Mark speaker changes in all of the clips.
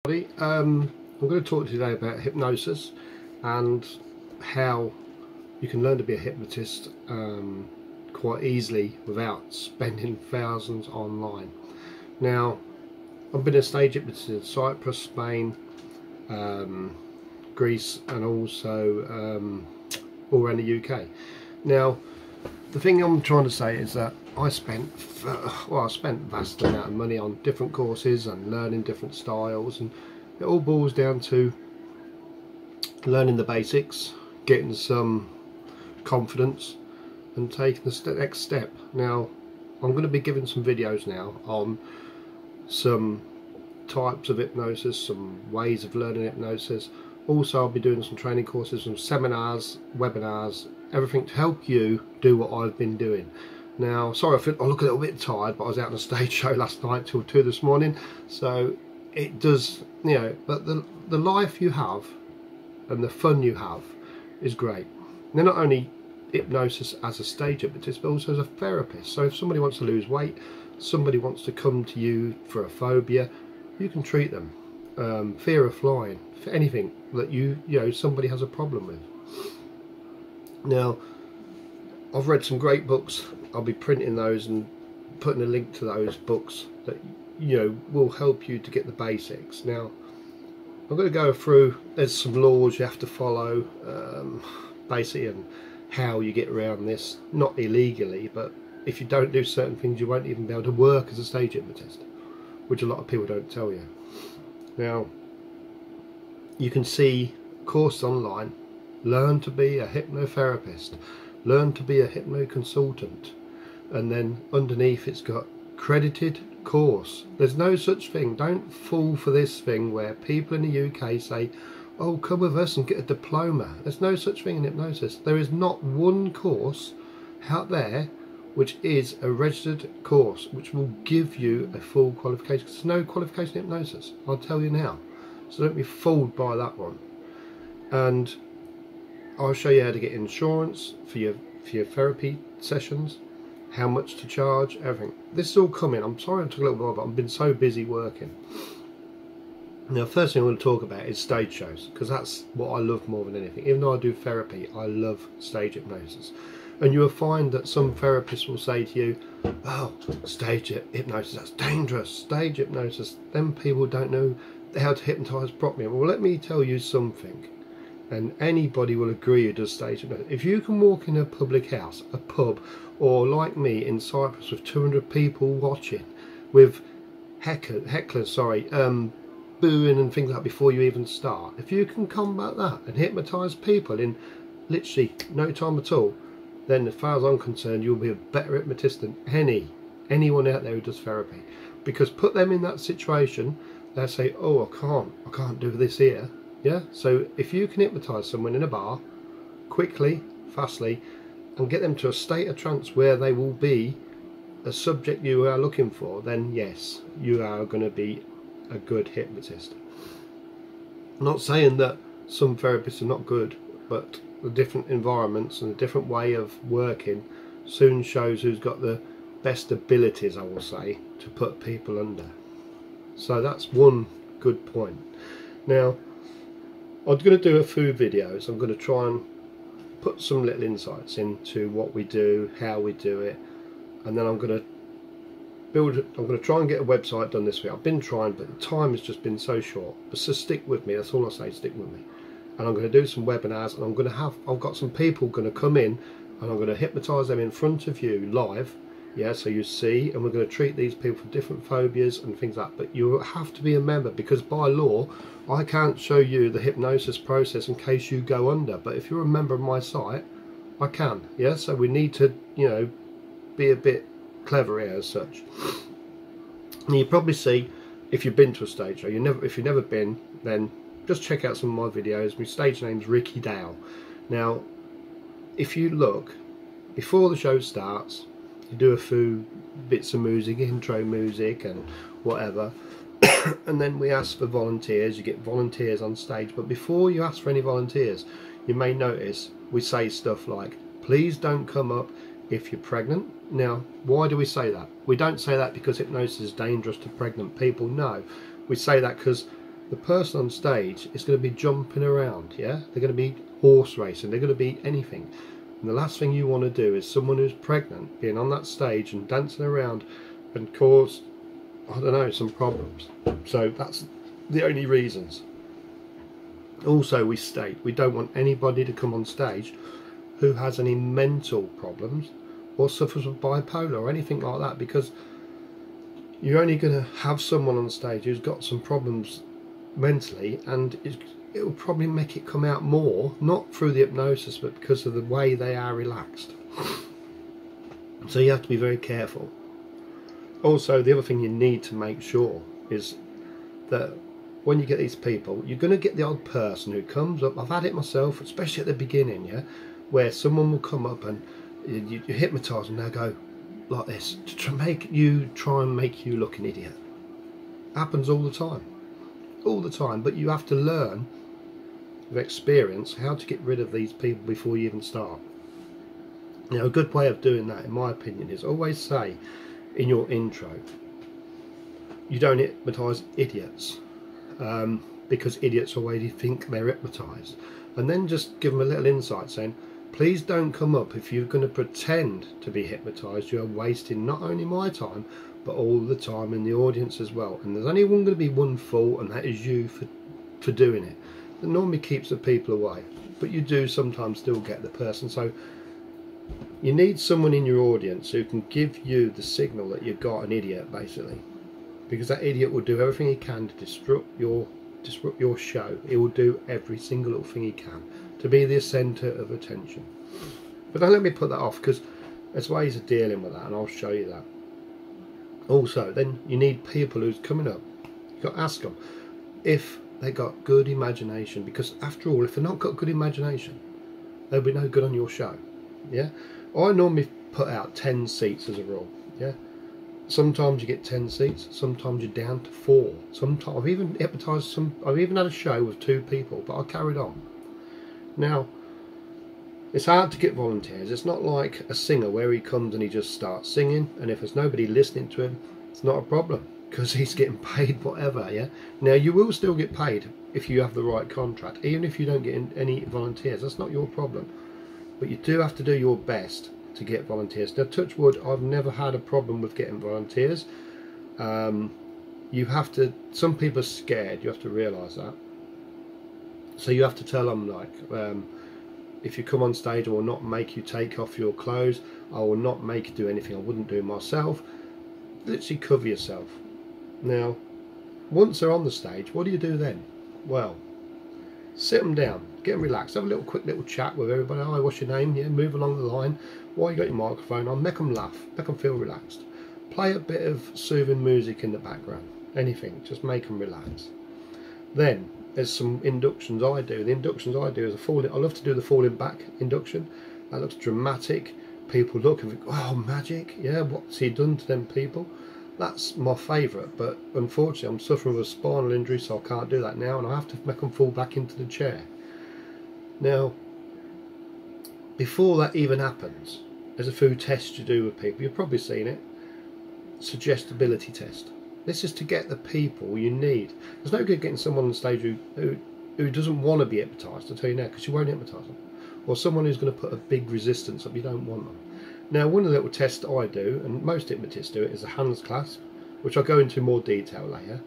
Speaker 1: I'm going to talk to you today about hypnosis and how you can learn to be a hypnotist quite easily without spending thousands online. Now, I've been a stage hypnotist in Cyprus, Spain, Greece, and also all around the UK. Now, the thing I'm trying to say is that I spent vast amount of money on different courses and learning different styles, and it all boils down to learning the basics, getting some confidence and taking the next step. Now, I'm going to be giving some videos now on some types of hypnosis, some ways of learning hypnosis. Also, I'll be doing some training courses, some seminars, webinars, everything to help you do what I've been doing. Now, sorry, I look a little bit tired, but I was out on a stage show last night till 2 this morning, so it does, you know, but the life you have and the fun you have is great. Now, not only hypnosis as a stage hypnotist, but also as a therapist. So if somebody wants to lose weight, somebody wants to come to you for a phobia, you can treat them. Fear of flying, for anything that you know somebody has a problem with. Now, I've read some great books. I'll be printing those and putting a link to those books that will help you to get the basics. Now, I'm going to go through, there's some laws you have to follow, basically, and how you get around this, not illegally, but if you don't do certain things you won't even be able to work as a stage hypnotist, which a lot of people don't tell you. Now, you can see courses online. Learn to be a hypnotherapist, learn to be a hypno-consultant, and then underneath it's got credited course. There's no such thing. Don't fall for this thing where people in the UK say, oh, come with us and get a diploma. There's no such thing in hypnosis. There is not one course out there which is a registered course which will give you a full qualification. There's no qualification in hypnosis, I'll tell you now, so don't be fooled by that one. And I'll show you how to get insurance for your therapy sessions, how much to charge, everything. This is all coming. I'm sorry it took a little while, but I've been so busy working. Now, first thing I want to talk about is stage shows, because that's what I love more than anything. Even though I do therapy, I love stage hypnosis. And you will find that some therapists will say to you, oh, stage hypnosis, that's dangerous. Stage hypnosis, them people don't know how to hypnotise properly. Well, let me tell you something. And anybody will agree who does stage hypnosis. If you can walk in a public house, a pub, or like me in Cyprus with 200 people watching, with hecklers, booing and things like that before you even start. If you can combat that and hypnotise people in literally no time at all, then as far as I'm concerned, you'll be a better hypnotist than anyone out there who does therapy. Because put them in that situation, they'll say, oh, I can't do this here. Yeah, so if you can hypnotise someone in a bar quickly, fastly, and get them to a state of trance where they will be a subject you are looking for, then yes, you are going to be a good hypnotist. I'm not saying that some therapists are not good, but the different environments and the different way of working soon shows who's got the best abilities, I will say, to put people under. So that's one good point. Now, I'm going to do a few videos. I'm going to try and put some little insights into what we do, how we do it, and then I'm going to try and get a website done this week. I've been trying, but the time has just been so short. But so stick with me. That's all I say. Stick with me. And I'm going to do some webinars, and I've got some people going to come in, and I'm going to hypnotise them in front of you live. Yeah, so you see, and we're going to treat these people for different phobias and things like that. But you have to be a member, because by law, I can't show you the hypnosis process in case you go under. But if you're a member of my site, I can. Yeah, so we need to, be a bit clever here as such. And you probably see, if you've been to a stage show, if you've never been, then just check out some of my videos. My stage name's Ricky Dale. Now, if you look, before the show starts, you do a few bits of music, intro music and whatever, and then we ask for volunteers. You get volunteers on stage, but before you ask for any volunteers, you may notice we say stuff like, please don't come up if you're pregnant. Now, why do we say that? We don't say that because hypnosis is dangerous to pregnant people. No, we say that because the person on stage is going to be jumping around, yeah? They're going to be horse racing, they're going to be anything. And the last thing you want to do is someone who's pregnant being on that stage and dancing around and cause, I don't know, some problems. So that's the only reasons. Also, we state we don't want anybody to come on stage who has any mental problems or suffers from bipolar or anything like that, because you're only going to have someone on stage who's got some problems mentally, and it will probably make it come out more, not through the hypnosis, but because of the way they are relaxed. So you have to be very careful. Also, the other thing you need to make sure is that when you get these people, you're going to get the odd person who comes up. I've had it myself, especially at the beginning, yeah, where someone will come up and you hypnotise them, they'll go like this to try and make you look an idiot. Happens all the time. All the time. But you have to learn with experience how to get rid of these people before you even start. Now, a good way of doing that, in my opinion, is always say in your intro, you don't hypnotise idiots, because idiots already think they're hypnotised. And then just give them a little insight saying, please don't come up if you're going to pretend to be hypnotised. You're wasting not only my time, but all the time in the audience as well. And there's only going to be one fault, and that is you for doing it. That normally keeps the people away, but you do sometimes still get the person. So you need someone in your audience who can give you the signal that you've got an idiot, basically, because that idiot will do everything he can to disrupt your show. He will do every single little thing he can to be the centre of attention. But don't let me put that off, because there's ways of dealing with that, and I'll show you that. Also, then you need people who's coming up. You've got to ask them if they got good imagination, because after all, if they've not got good imagination, they'll be no good on your show. Yeah, I normally put out 10 seats as a rule. Yeah, sometimes you get 10 seats, sometimes you're down to 4. Sometimes I've even hypnotised I've even had a show with 2 people, but I carried on. Now, it's hard to get volunteers. It's not like a singer where he comes and he just starts singing, and if there's nobody listening to him, it's not a problem, because he's getting paid whatever. Yeah. Now, you will still get paid if you have the right contract, even if you don't get any volunteers. That's not your problem, but you do have to do your best to get volunteers. Now, touch wood, I've never had a problem with getting volunteers. You have to. Some people are scared. You have to realise that. So you have to tell them, like, if you come on stage, I will not make you take off your clothes. I will not make you do anything I wouldn't do myself. Literally cover yourself. Now, once they're on the stage, what do you do then? Well, sit them down, get them relaxed, have a quick little chat with everybody. Hi, what's your name? Yeah, move along the line. While you got your microphone on, make them laugh, make them feel relaxed. Play a bit of soothing music in the background. Anything, just make them relax. Then there's some inductions I do. The inductions I do is I love to do the falling back induction. That looks dramatic. People look and think, oh, magic. Yeah, what's he done to them people? That's my favourite, but unfortunately I'm suffering with a spinal injury, so I can't do that now, and I have to make them fall back into the chair. Now, before that even happens, there's a few tests you do with people. You've probably seen it. Suggestibility test. This is to get the people you need. There's no good getting someone on stage who doesn't want to be hypnotised, I'll tell you now, because you won't hypnotise them. Or someone who's going to put a big resistance up, you don't want them. Now, one of the little tests I do, and most hypnotists do it, is a hands clasp, which I'll go into more detail later.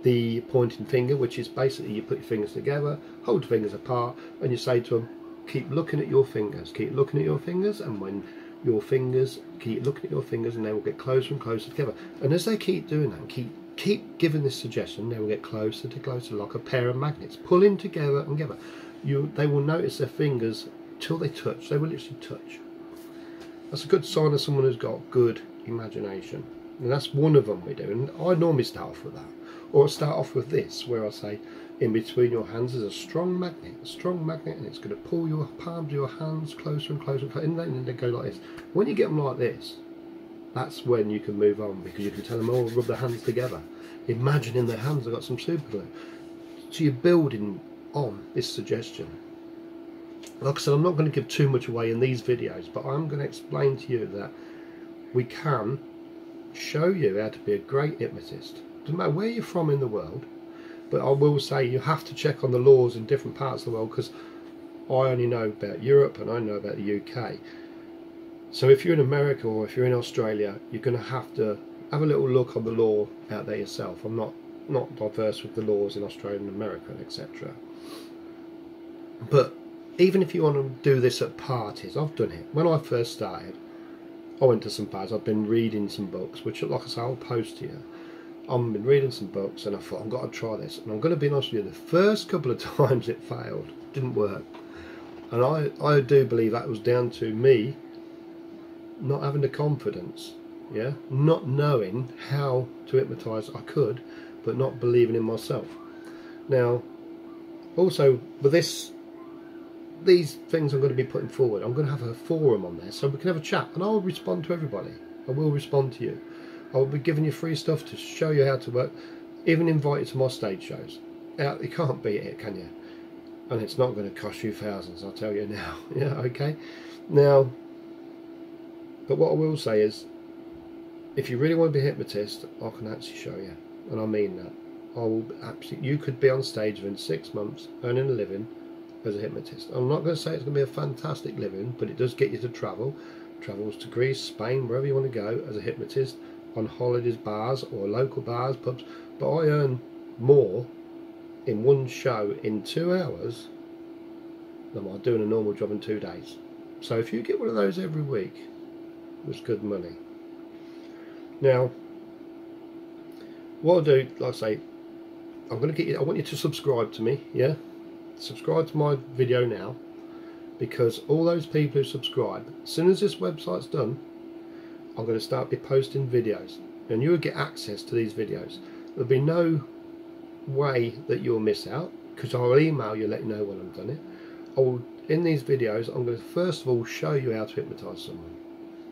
Speaker 1: The pointing finger, which is basically you put your fingers together, hold your fingers apart, and you say to them, keep looking at your fingers, keep looking at your fingers, and when your fingers, keep looking at your fingers, and they will get closer and closer together. And as they keep doing that, keep giving this suggestion, they will get closer to closer, like a pair of magnets, pulling together and together. They will notice their fingers till they touch. They will literally touch. That's a good sign of someone who's got good imagination. And that's one of them we do. And I normally start off with that. Or I start off with this, where I say, in between your hands is a strong magnet, and it's going to pull your palms of your hands closer and closer, and then they go like this. When you get them like this, that's when you can move on, because you can tell them, oh, rub their hands together. Imagine in their hands they've got some super glue. So you're building on this suggestion. Like I said, I'm not going to give too much away in these videos, but I'm going to explain to you that we can show you how to be a great hypnotist. Doesn't matter where you're from in the world, But I will say you have to check on the laws in different parts of the world, because I only know about Europe and I know about the UK. So if you're in America or if you're in Australia, you're going to have a little look on the law out there yourself. I'm not diverse with the laws in Australia and America, etc. But even if you want to do this at parties, I've done it. When I first started, I went to some parties. I've been reading some books, which, like I say, I'll post to you. I've been reading some books and I thought, I've got to try this. And I'm going to be honest with you, the first couple of times it failed, didn't work. And I do believe that was down to me not having the confidence, yeah, not knowing how to hypnotise. I could, but not believing in myself. Now, also with these things I'm going to be putting forward, I'm going to have a forum on there so we can have a chat, and I'll respond to everybody. I will respond to you. I will be giving you free stuff to show you how to work, even invite you to my stage shows. You can't beat it, can you? And it's not going to cost you thousands, I'll tell you now. Yeah, okay. Now, but what I will say is, if you really want to be a hypnotist, I can actually show you, and I mean that. I will absolutely. You could be on stage within 6 months, earning a living as a hypnotist. I'm not going to say it's going to be a fantastic living, but it does get you to travel. Travels to Greece, Spain, wherever you want to go as a hypnotist, on holidays, bars or local bars, pubs. But I earn more in one show in 2 hours than I'm doing a normal job in 2 days. So if you get one of those every week, it's good money. Now, what I'll do, like I say, I'm going to get you. I want you to subscribe to me. Yeah, subscribe to my video now, because all those people who subscribe, as soon as this website's done, I'm going to start be posting videos, and you'll get access to these videos. There'll be no way that you'll miss out, because I'll email you, let you know when I've done it. In these videos, I'm going to first of all show you how to hypnotise someone.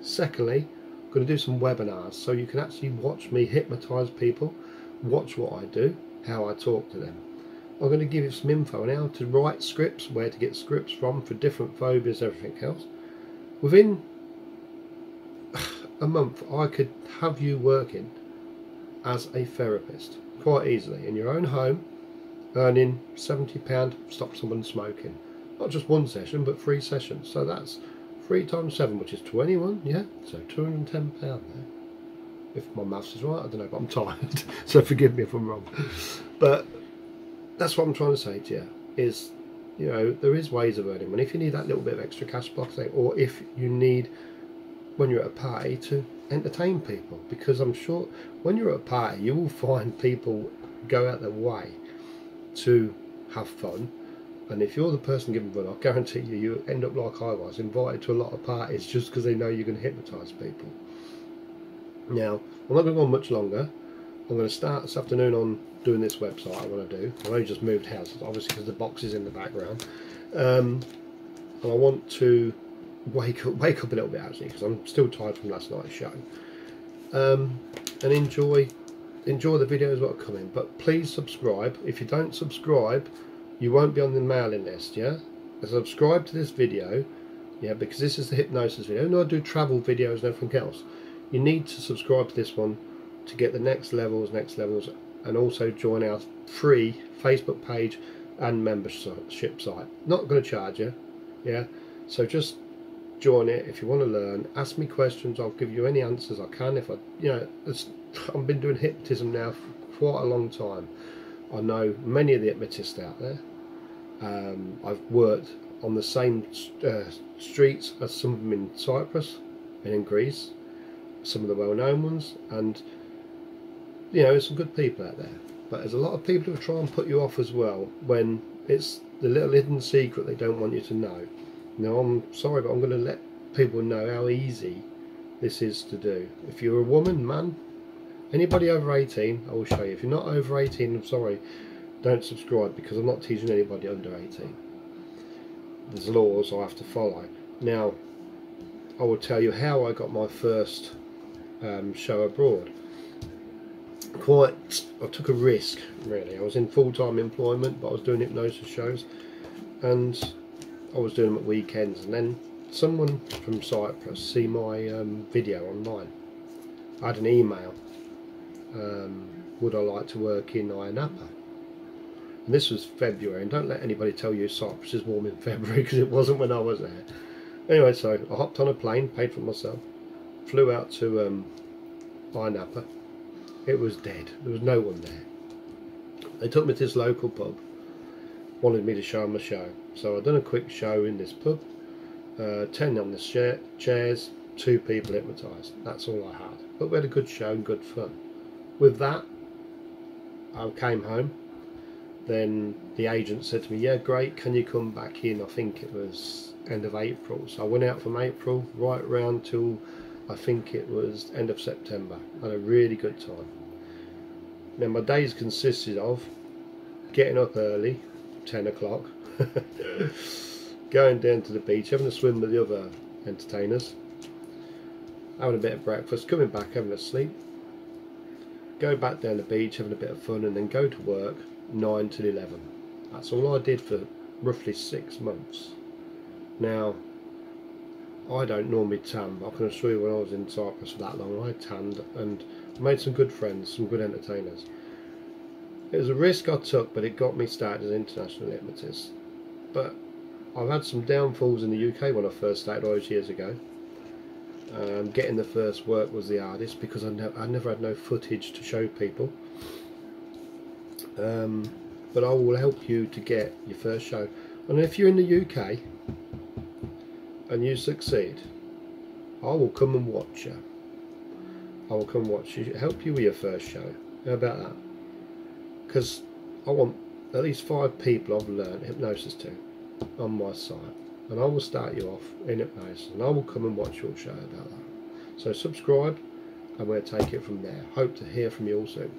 Speaker 1: Secondly, I'm going to do some webinars so you can actually watch me hypnotise people, watch what I do, how I talk to them. I'm going to give you some info on how to write scripts, where to get scripts from for different phobias, everything else. Within a month, I could have you working as a therapist quite easily in your own home, earning £70, stop someone smoking. Not just one session, but 3 sessions. So that's 3 times 7, which is 21, yeah? So £210 there. If my maths is right, I don't know, but I'm tired. So forgive me if I'm wrong. But that's what I'm trying to say to you, is, you know, there is ways of earning money. If you need that little bit of extra cash box, or if you need, when you're at a party, to entertain people, because I'm sure when you're at a party you will find people go out their way to have fun, and if you're the person giving fun, I guarantee you end up like I was, invited to a lot of parties just because they know you're going to hypnotise people. Now, I'm not going to go on much longer. I'm going to start this afternoon on doing this website I want to do. I've only just moved houses, obviously, because the box is in the background, and I want to wake up a little bit, actually, because I'm still tired from last night's show, and enjoy the videos that are coming. But please subscribe. If you don't subscribe, you won't be on the mailing list. Yeah, subscribe to this video, yeah, because this is the hypnosis video. No, I do travel videos and everything else. You need to subscribe to this one to get the next levels, and also join our free Facebook page and membership site. Not going to charge you, yeah, so just join it if you want to learn. Ask me questions, I'll give you any answers I can. If I've been doing hypnotism now for quite a long time. I know many of the hypnotists out there. I've worked on the same streets as some of them in Cyprus and in Greece, some of the well-known ones, and you know, there's some good people out there. But there's a lot of people who try and put you off as well, when it's the little hidden secret they don't want you to know. Now, I'm sorry, but I'm going to let people know how easy this is to do. If you're a woman, man, anybody over 18, I will show you. If you're not over 18, I'm sorry, don't subscribe, because I'm not teaching anybody under 18. There's laws I have to follow. Now, I will tell you how I got my first show abroad. I took a risk, really. I was in full-time employment, but I was doing hypnosis shows, and I was doing them at weekends, and then someone from Cyprus see my video online. I had an email, would I like to work in Ayia Napa? And this was February, and don't let anybody tell you Cyprus is warm in February, because it wasn't when I was there. Anyway, so I hopped on a plane, paid for it myself, flew out to Ayia Napa. It was dead. There was no one there. They took me to this local pub, wanted me to show them a show. So I done a quick show in this pub, 10 on the chairs, 2 people hypnotised. That's all I had. But we had a good show and good fun. With that, I came home. Then the agent said to me, yeah, great, can you come back in? I think it was end of April. So I went out from April right round till I think it was end of September. I had a really good time. Now my days consisted of getting up early, 10 o'clock, going down to the beach, having a swim with the other entertainers, having a bit of breakfast, coming back, having a sleep, go back down the beach, having a bit of fun, and then go to work 9 till 11. That's all I did for roughly 6 months. Now, I don't normally tan, but I can assure you when I was in Cyprus for that long, I tanned and made some good friends, some good entertainers. It was a risk I took, but it got me started as an international hypnotist. But I've had some downfalls in the UK when I first started all those years ago. Getting the first work was the hardest, because I never had no footage to show people. But I will help you to get your first show. And if you're in the UK and you succeed, I will come and watch you. I will come watch you, help you with your first show. How about that? Because I want at least 5 people I've learned hypnosis to on my site, and I will start you off in hypnosis, and I will come and watch your show about that. So subscribe, and we'll take it from there. Hope to hear from you all soon.